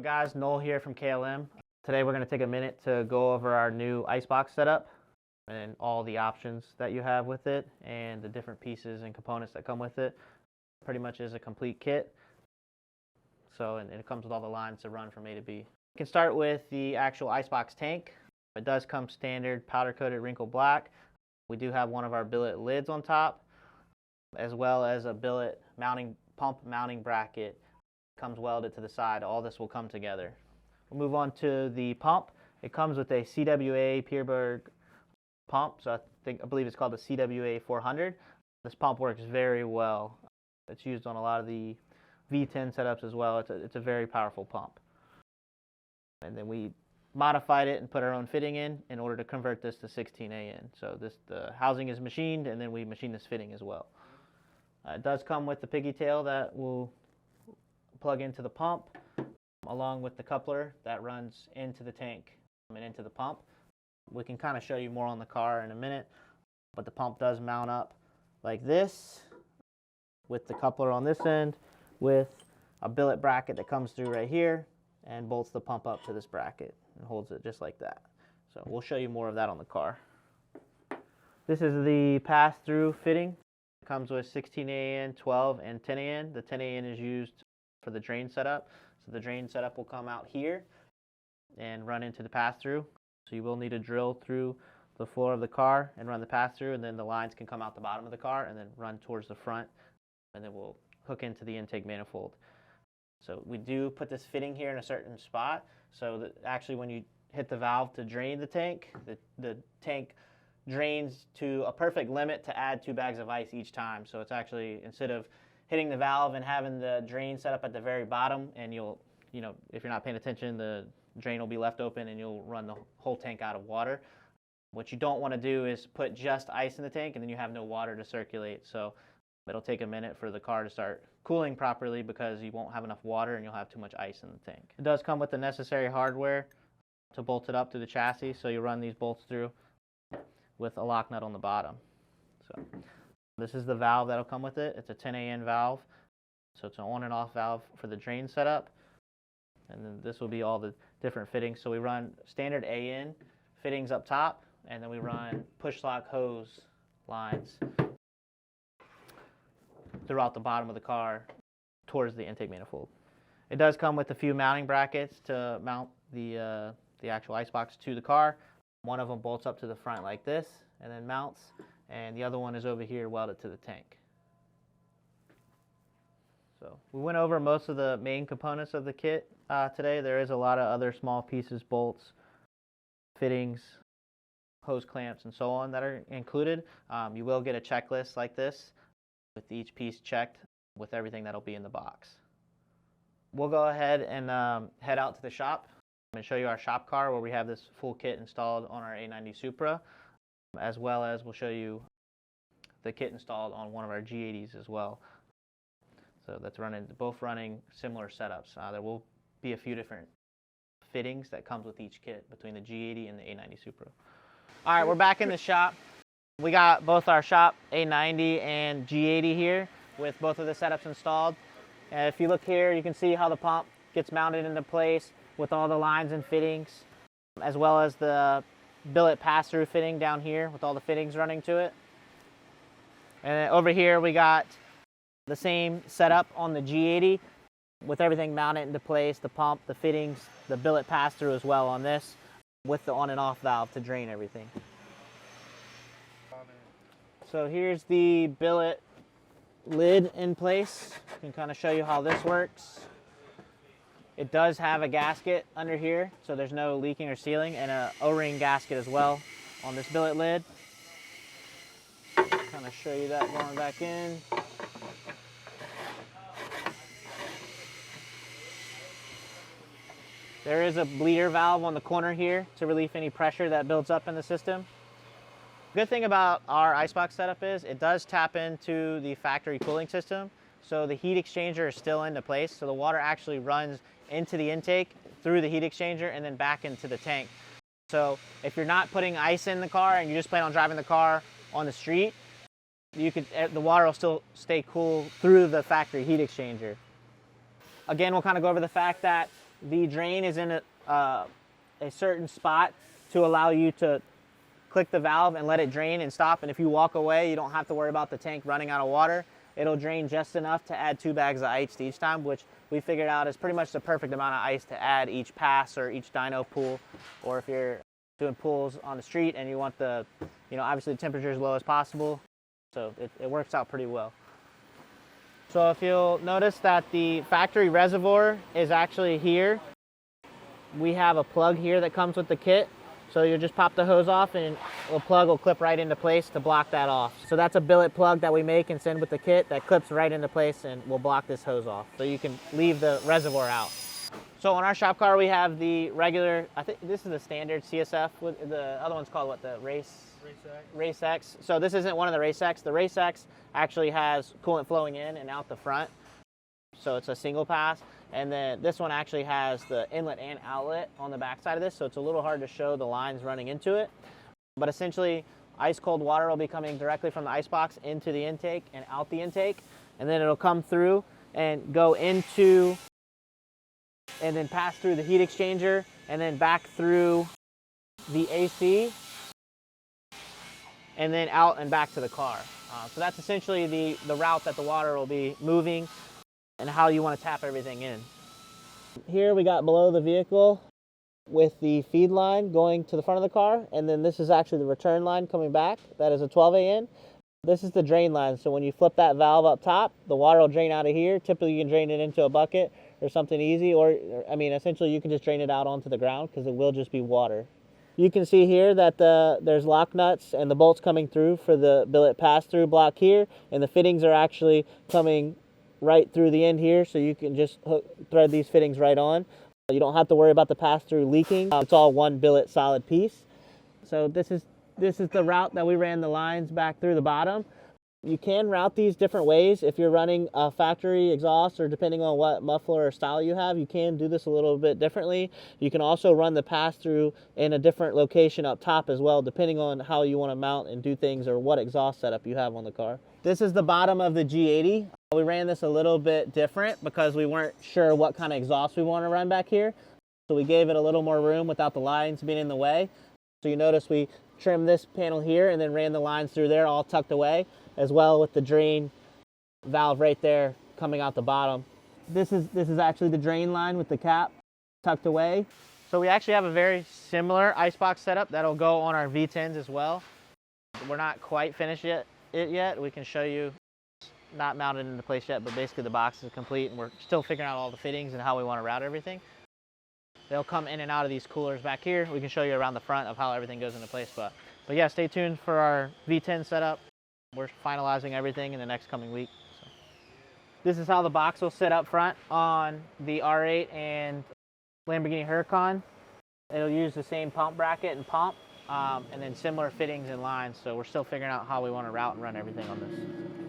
up guys, Noel here from KLM. Today we're going to take a minute to go over our new icebox setup and all the options that you have with it and the different pieces and components that come with it. Pretty much is a complete kit. And it comes with all the lines to run from A to B. You can start with the actual icebox tank. It does come standard powder coated wrinkled black. We do have one of our billet lids on top, as well as a billet pump mounting bracket. Comes welded to the side. All this will come together. We'll move on to the pump. It comes with a CWA Pierberg pump, so I believe it's called the CWA 400. This pump works very well. It's used on a lot of the V10 setups as well. It's a very powerful pump. And then we modified it and put our own fitting in order to convert this to 16A in. So the housing is machined, and then we machine this fitting as well. It does come with the piggy tail that will plug into the pump, along with the coupler that runs into the tank and into the pump. We can kind of show you more on the car in a minute, but the pump does mount up like this with the coupler on this end with a billet bracket that comes through right here and bolts the pump up to this bracket and holds it just like that. So we'll show you more of that on the car. This is the pass-through fitting. It comes with 16A in, 12 and 10A in. The 10A in is used for the drain setup. So the drain setup will come out here and run into the pass-through. So you will need to drill through the floor of the car and run the pass-through, and then the lines can come out the bottom of the car and then run towards the front, and then we'll hook into the intake manifold. So we do put this fitting here in a certain spot, so that actually when you hit the valve to drain the tank tank drains to a perfect limit to add 2 bags of ice each time. So it's actually, instead of hitting the valve and having the drain set up at the very bottom, and if you're not paying attention, the drain will be left open and you'll run the whole tank out of water. What you don't want to do is put just ice in the tank and then you have no water to circulate. So it'll take a minute for the car to start cooling properly because you won't have enough water and you'll have too much ice in the tank. It does come with the necessary hardware to bolt it up to the chassis, so you run these bolts through with a lock nut on the bottom. So this is the valve that'll come with it. It's a 10A in valve, so it's an on and off valve for the drain setup. And then this will be all the different fittings. So we run standard A in fittings up top, and then we run push lock hose lines throughout the bottom of the car towards the intake manifold. It does come with a few mounting brackets to mount the actual icebox to the car. One of them bolts up to the front like this and then mounts, and the other one is over here welded to the tank. So we went over most of the main components of the kit today. There is a lot of other small pieces, bolts, fittings, hose clamps, and so on that are included. You will get a checklist like this with each piece checked with everything that'll be in the box. We'll go ahead and head out to the shop and show you our shop car where we have this full kit installed on our A90 Supra, as well as we'll show you the kit installed on one of our G80s as well. So that's both running similar setups. There will be a few different fittings that comes with each kit between the G80 and the A90 Supra. All right, we're back in the shop. We got both our shop A90 and G80 here with both of the setups installed. If you look here, you can see how the pump gets mounted into place with all the lines and fittings, as well as the billet pass-through fitting down here with all the fittings running to it. And then over here we got the same setup on the G80 with everything mounted into place, the pump, the fittings, the billet pass-through as well on this, with the on and off valve to drain everything. So here's the billet lid in place. I can kind of show you how this works. It does have a gasket under here, so there's no leaking or sealing, and a O-ring gasket as well on this billet lid. Kind of show you that going back in. There is a bleeder valve on the corner here to relieve any pressure that builds up in the system. Good thing about our icebox setup is it does tap into the factory cooling system, so the heat exchanger is still into place, so the water actually runs into the intake through the heat exchanger and then back into the tank. So if you're not putting ice in the car and you just plan on driving the car on the street, the water will still stay cool through the factory heat exchanger. Again, we'll kind of go over the fact that The drain is in a certain spot to allow you to click the valve and let it drain and stop. And if you walk away, you don't have to worry about the tank running out of water. It'll drain just enough to add 2 bags of ice to each time, which we figured out is pretty much the perfect amount of ice to add each pass or each dyno pool. Or if you're doing pools on the street and you want the, obviously the temperature as low as possible. So it works out pretty well. So if you'll notice that the factory reservoir is actually here. We have a plug here that comes with the kit. So you'll just pop the hose off and the plug will clip right into place to block that off. So that's a billet plug that we make and send with the kit that clips right into place and will block this hose off. So you can leave the reservoir out. So on our shop car, we have the regular, I think this is the standard CSF. The other one's called what, the Race X. So this isn't one of the Race X. The Race X actually has coolant flowing in and out the front. So it's a single pass. And then this one actually has the inlet and outlet on the back side of this, so it's a little hard to show the lines running into it. But essentially, ice cold water will be coming directly from the ice box into the intake and out the intake, and then it'll come through and go into, and then pass through the heat exchanger, and then back through the AC, and then out and back to the car. So that's essentially the route that the water will be moving and how you want to tap everything in. Here we got below the vehicle with the feed line going to the front of the car, and then this is actually the return line coming back. That is a 12A in. This is the drain line, so when you flip that valve up top, the water will drain out of here. Typically you can drain it into a bucket or something easy, or essentially you can just drain it out onto the ground because it will just be water. You can see here that there's lock nuts and the bolts coming through for the billet pass-through block here, and the fittings are actually coming right through the end here, so you can just thread these fittings right on. You don't have to worry about the pass-through leaking. It's all one billet solid piece. So this is the route that we ran the lines back through the bottom. You can route these different ways. If you're running a factory exhaust or depending on what muffler or style you have, you can do this a little bit differently. You can also run the pass-through in a different location up top as well, depending on how you want to mount and do things or what exhaust setup you have on the car. This is the bottom of the G80. We ran this a little bit different because we weren't sure what kind of exhaust we want to run back here. So we gave it a little more room without the lines being in the way. So you notice we trimmed this panel here and then ran the lines through there all tucked away, as well with the drain valve right there coming out the bottom. This is actually the drain line with the cap tucked away. So we actually have a very similar icebox setup that'll go on our V10s as well. We're not quite finished yet. We can show you, not mounted into place yet, but basically the box is complete and we're still figuring out all the fittings and how we want to route everything. They'll come in and out of these coolers back here. We can show you around the front of how everything goes into place, but yeah, stay tuned for our V10 setup. We're finalizing everything in the next coming week. So this is how the box will sit up front on the R8 and Lamborghini Huracan. It'll use the same pump bracket and pump, and then similar fittings and lines. So we're still figuring out how we want to route and run everything on this.